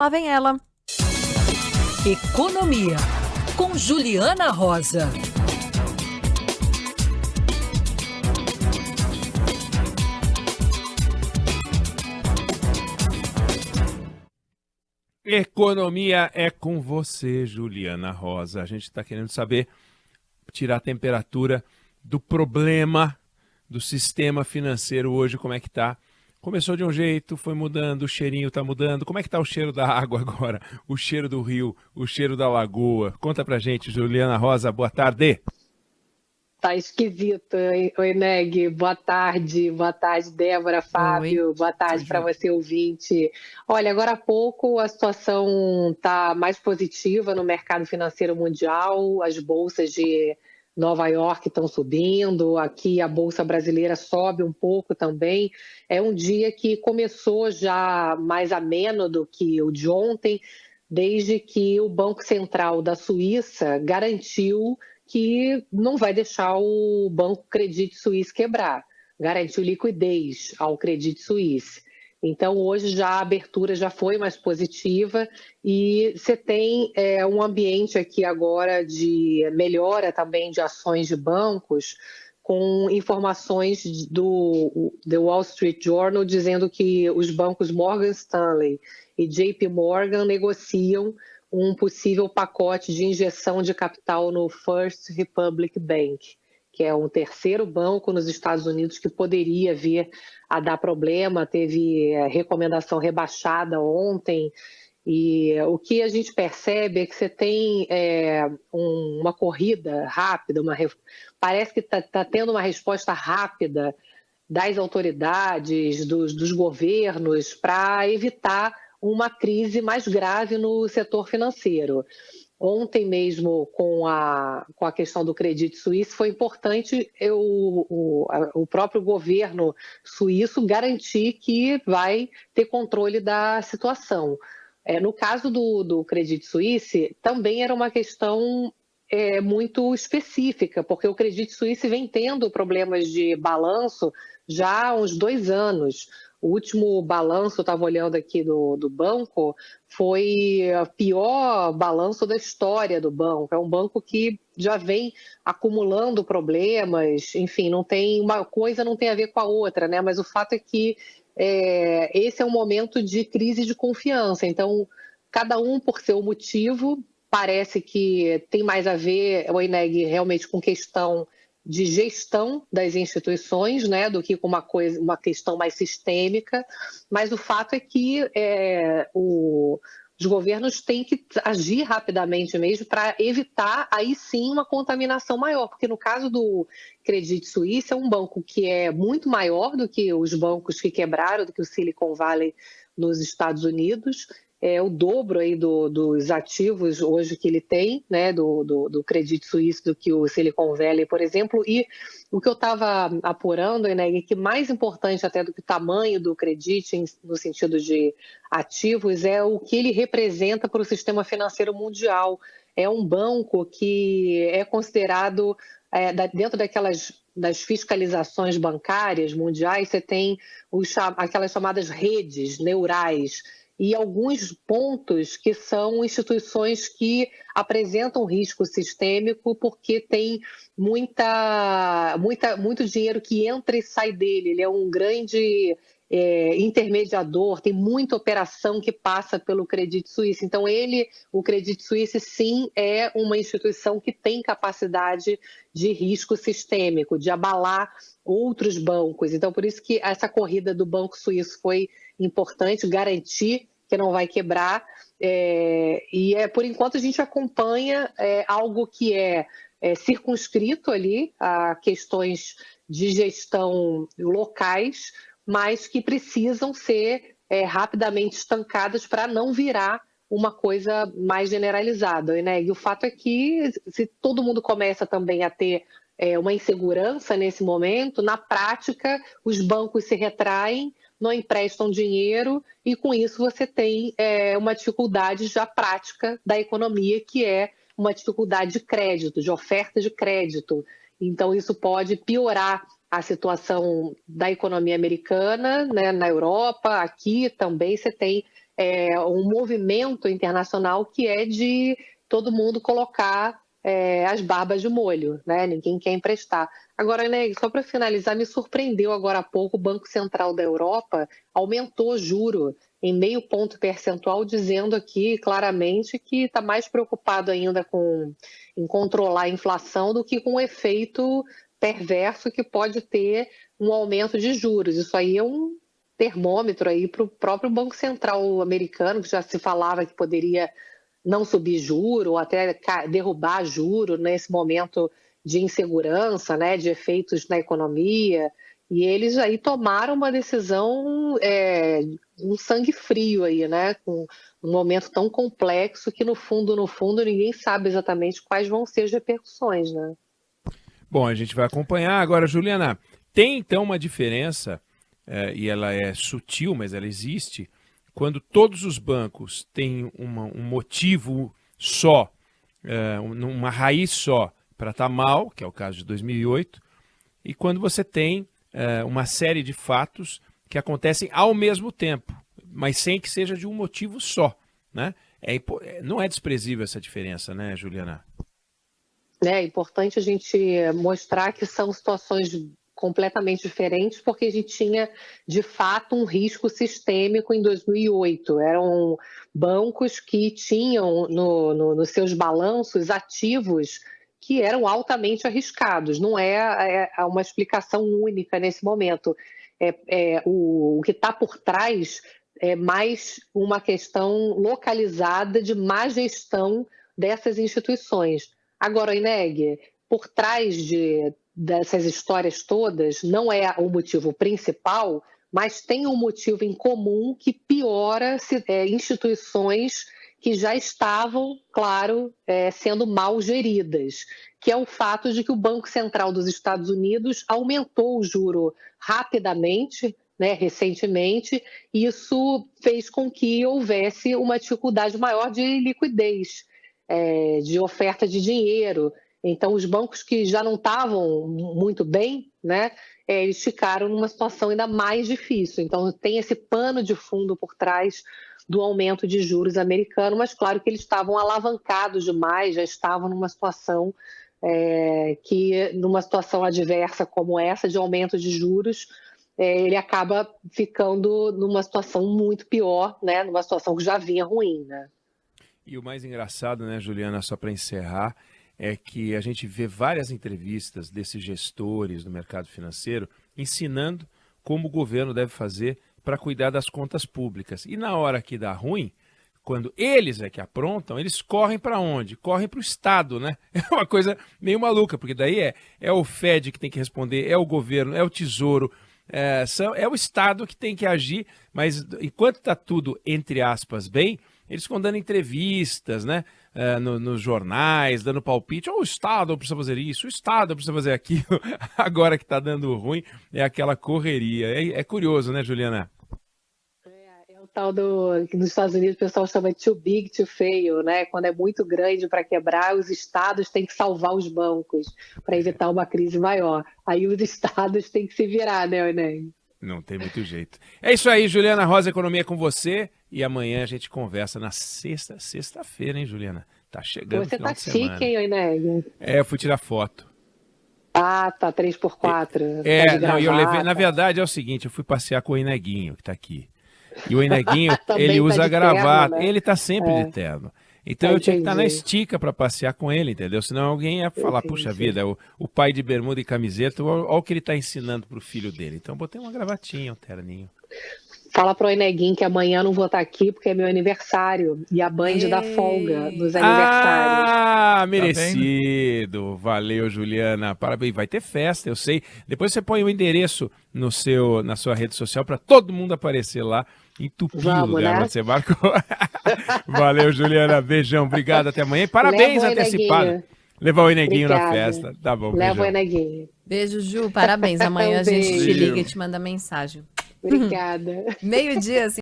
Lá vem ela. Economia, com Juliana Rosa. Economia é com você, Juliana Rosa. A gente está querendo saber, tirar a temperatura do problema do sistema financeiro hoje, como é que tá. Começou de um jeito, foi mudando, o cheirinho tá mudando. Como é que tá o cheiro da água agora? O cheiro do rio, o cheiro da lagoa? Conta pra gente, Juliana Rosa, boa tarde. Tá esquisito, hein? Oi, Neg. Boa tarde, Débora, Fábio. Oi. Boa tarde para você, ouvinte. Olha, agora há pouco a situação está mais positiva no mercado financeiro mundial, as bolsas de Nova York estão subindo, aqui a bolsa brasileira sobe um pouco também. É um dia que começou já mais ameno do que o de ontem, desde que o Banco Central da Suíça garantiu que não vai deixar o Banco Credit Suisse quebrar, garantiu liquidez ao Credit Suisse. Então, hoje já a abertura já foi mais positiva e você tem um ambiente aqui agora de melhora também de ações de bancos, com informações do The Wall Street Journal dizendo que os bancos Morgan Stanley e JP Morgan negociam um possível pacote de injeção de capital no First Republic Bank, que é um terceiro banco nos Estados Unidos que poderia vir a dar problema, teve recomendação rebaixada ontem, e o que a gente percebe é que você tem uma corrida rápida, parece que está tendo uma resposta rápida das autoridades, dos governos, para evitar uma crise mais grave no setor financeiro. Ontem mesmo, com a questão do Credit Suisse, foi importante o próprio governo suíço garantir que vai ter controle da situação. No caso do Credit Suisse, também era uma questão muito específica, porque o Credit Suisse vem tendo problemas de balanço já há uns 2 anos. O último balanço, eu estava olhando aqui do banco, foi o pior balanço da história do banco. É um banco que já vem acumulando problemas, enfim, não tem uma coisa não tem a ver com a outra, né? Mas o fato é que esse é um momento de crise de confiança. Então, cada um por seu motivo, parece que tem mais a ver, o INEG, realmente com questão de gestão das instituições, né, do que com uma questão mais sistêmica, mas o fato é que os governos têm que agir rapidamente mesmo para evitar, aí sim, uma contaminação maior, porque no caso do Credit Suisse é um banco que é muito maior do que os bancos que quebraram, do que o Silicon Valley nos Estados Unidos, é o dobro aí dos ativos hoje que ele tem, né, do Credit Suisse, do que o Silicon Valley, por exemplo. E o que eu estava apurando, né, que mais importante até do que o tamanho do Credit, no sentido de ativos, é o que ele representa para o sistema financeiro mundial. É um banco que é considerado, dentro das fiscalizações bancárias mundiais, você tem aquelas chamadas redes neurais, e alguns pontos que são instituições que apresentam risco sistêmico porque tem muito dinheiro que entra e sai dele. Ele é um grande intermediador, tem muita operação que passa pelo Credit Suisse. Então, o Credit Suisse, sim, é uma instituição que tem capacidade de risco sistêmico, de abalar outros bancos. Então, por isso que essa corrida do Banco Suíço foi importante, garantir que não vai quebrar, por enquanto a gente acompanha algo que é circunscrito ali a questões de gestão locais, mas que precisam ser rapidamente estancadas para não virar uma coisa mais generalizada, né? E o fato é que se todo mundo começa também a ter uma insegurança nesse momento, na prática os bancos se retraem, não emprestam dinheiro e com isso você tem uma dificuldade já prática da economia, que é uma dificuldade de crédito, de oferta de crédito. Então isso pode piorar a situação da economia americana, né, na Europa. Aqui também você tem um movimento internacional que é de todo mundo colocar as barbas de molho, né? Ninguém quer emprestar. Agora, né, só para finalizar, me surpreendeu agora há pouco, o Banco Central da Europa aumentou o juro em 0,5 ponto percentual, dizendo aqui claramente que está mais preocupado ainda em controlar a inflação do que com o efeito perverso que pode ter um aumento de juros. Isso aí é um termômetro aí para o próprio Banco Central americano, que já se falava que poderia não subir juro ou até derrubar juro nesse momento de insegurança, né, de efeitos na economia. E eles aí tomaram uma decisão, um sangue frio aí, né, com um momento tão complexo que no fundo, ninguém sabe exatamente quais vão ser as repercussões, né? Bom, a gente vai acompanhar. Agora, Juliana, tem então uma diferença, e ela é sutil, mas ela existe, quando todos os bancos têm um motivo só, uma raiz só para estar mal, que é o caso de 2008, e quando você tem uma série de fatos que acontecem ao mesmo tempo, mas sem que seja de um motivo só, né? Não é desprezível essa diferença, né, Juliana? É importante a gente mostrar que são situações completamente diferentes, porque a gente tinha, de fato, um risco sistêmico em 2008. Eram bancos que tinham nos seus balanços ativos que eram altamente arriscados. Não é uma explicação única nesse momento. O que está por trás é mais uma questão localizada de má gestão dessas instituições. Agora, Ineg, por trás dessas histórias todas, não é o motivo principal, mas tem um motivo em comum que piora instituições que já estavam, claro, sendo mal geridas, que é o fato de que o Banco Central dos Estados Unidos aumentou o juro rapidamente, né, recentemente. Isso fez com que houvesse uma dificuldade maior de liquidez, de oferta de dinheiro. Então, os bancos que já não estavam muito bem, né, eles ficaram numa situação ainda mais difícil. Então, tem esse pano de fundo por trás do aumento de juros americano, mas claro que eles estavam alavancados demais, já estavam numa situação numa situação adversa como essa, de aumento de juros, ele acaba ficando numa situação muito pior, né, numa situação que já vinha ruim, né? E o mais engraçado, né, Juliana, só para encerrar, é que a gente vê várias entrevistas desses gestores do mercado financeiro ensinando como o governo deve fazer para cuidar das contas públicas. E na hora que dá ruim, quando eles que aprontam, eles correm para onde? Correm para o Estado, né? É uma coisa meio maluca, porque daí é o Fed que tem que responder, é o governo, é o Tesouro, é o Estado que tem que agir, mas enquanto está tudo, entre aspas, bem, eles ficam dando entrevistas, né, nos jornais, dando palpite. O Estado precisa fazer isso, o Estado precisa fazer aquilo. Agora que está dando ruim, é aquela correria. É curioso, né, Juliana? É o tal que nos Estados Unidos o pessoal chama de too big to fail, né? Quando é muito grande para quebrar, os estados têm que salvar os bancos para evitar uma crise maior. Aí os estados têm que se virar, né, Enem? Não tem muito jeito. É isso aí, Juliana Rosa, Economia com você. E amanhã a gente conversa na sexta-feira, hein, Juliana? Tá chegando o final de semana. Você tá chique, hein, Enem? Eu fui tirar foto. Ah, tá, 3x4. Não, eu levei. Na verdade é o seguinte, eu fui passear com o Ineguinho, que tá aqui. E o Ineguinho, ele usa gravata, né? Ele tá sempre de terno. Então eu tinha que estar na estica para passear com ele, entendeu? Senão alguém ia falar, puxa vida, o pai de bermuda e camiseta, olha o que ele está ensinando pro filho dele. Então eu botei uma gravatinha, um terninho. Fala pro Eneguinho que amanhã eu não vou estar aqui porque é meu aniversário e a Band dá folga nos aniversários. Ah, merecido. Valeu, Juliana. Parabéns. Vai ter festa, eu sei. Depois você põe o endereço na sua rede social para todo mundo aparecer lá. Entupir o lugar, né? Você marcou. Valeu, Juliana. Beijão. Obrigado. Até amanhã. E parabéns antecipado. Levar o Eneguinho na festa. Tá bom. Leva o Eneguinho. Beijo, Ju. Parabéns. Amanhã a gente te liga e te manda mensagem. Obrigada. Meio-dia,